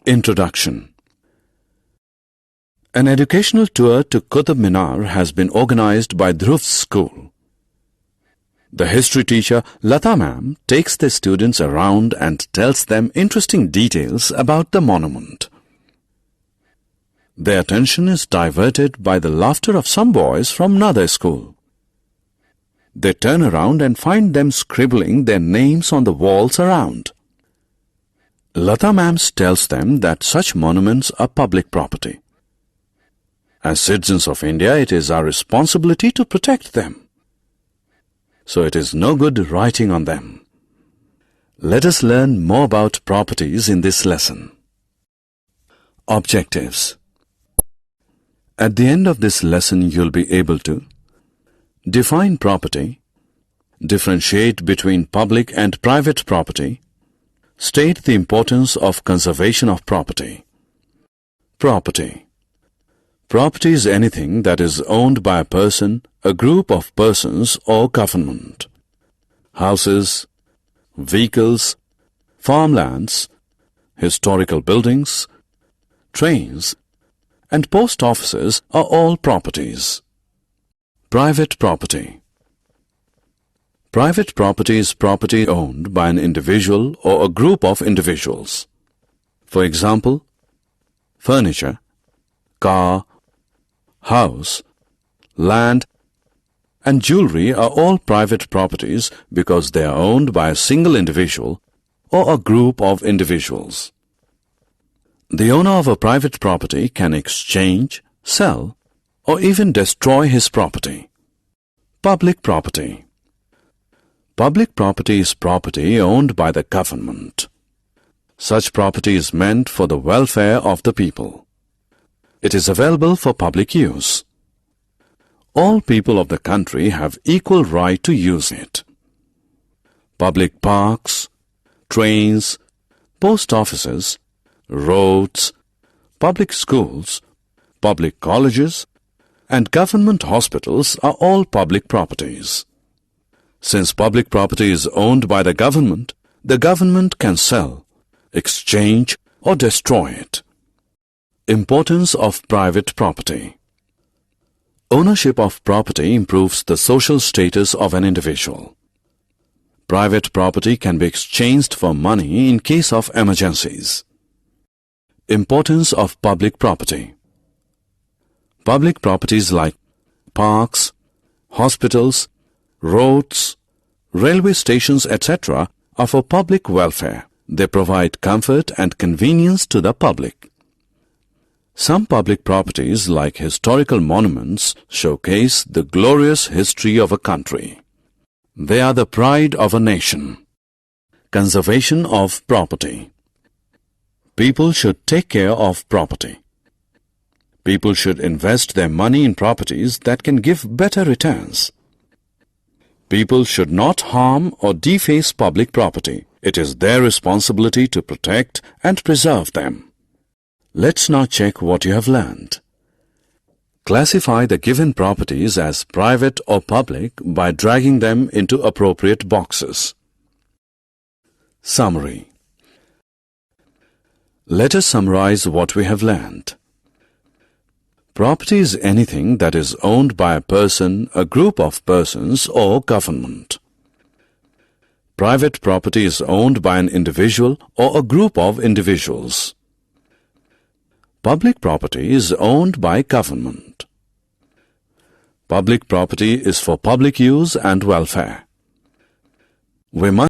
Introduction. An educational tour to Qutb Minar has been organized by Dhruv's school. The history teacher, Lata ma'am, takes the students around and tells them interesting details about the monument. Their attention is diverted by the laughter of some boys from another school. They turn around and find them scribbling their names on the walls around. Lata ma'am tells them that such monuments are public property. As citizens of India, it is our responsibility to protect them. So it is no good writing on them. Let us learn more about properties in this lesson. Objectives. At the end of this lesson, you'll be able to define property, differentiate between public and private property, state the importance of conservation of property. Property. Property is anything that is owned by a person, a group of persons, or government. Houses, vehicles, farmlands, historical buildings, trains, and post offices are all properties. Private property. Private property is property owned by an individual or a group of individuals. For example, furniture, car, house, land, and jewelry are all private properties because they are owned by a single individual or a group of individuals. The owner of a private property can exchange, sell, or even destroy his property. Public property. Public property is property owned by the government. Such property is meant for the welfare of the people. It is available for public use. All people of the country have equal right to use it. Public parks, trains, post offices, roads, public schools, public colleges, and government hospitals are all public properties. Since public property is owned by the government can sell, exchange, or destroy it. Importance of private property. Ownership of property improves the social status of an individual. Private property can be exchanged for money in case of emergencies. Importance of public property. Public properties like parks, hospitals, roads, railway stations, etc. are for public welfare. They provide comfort and convenience to the public. Some public properties like historical monuments showcase the glorious history of a country. They are the pride of a nation. Conservation of property. People should take care of property. People should invest their money in properties that can give better returns. People should not harm or deface public property. It is their responsibility to protect and preserve them. Let's now check what you have learned. Classify the given properties as private or public by dragging them into appropriate boxes. Summary. Let us summarize what we have learned. Property is anything that is owned by a person, a group of persons, or government. Private property is owned by an individual or a group of individuals. Public property is owned by government. Public property is for public use and welfare. We must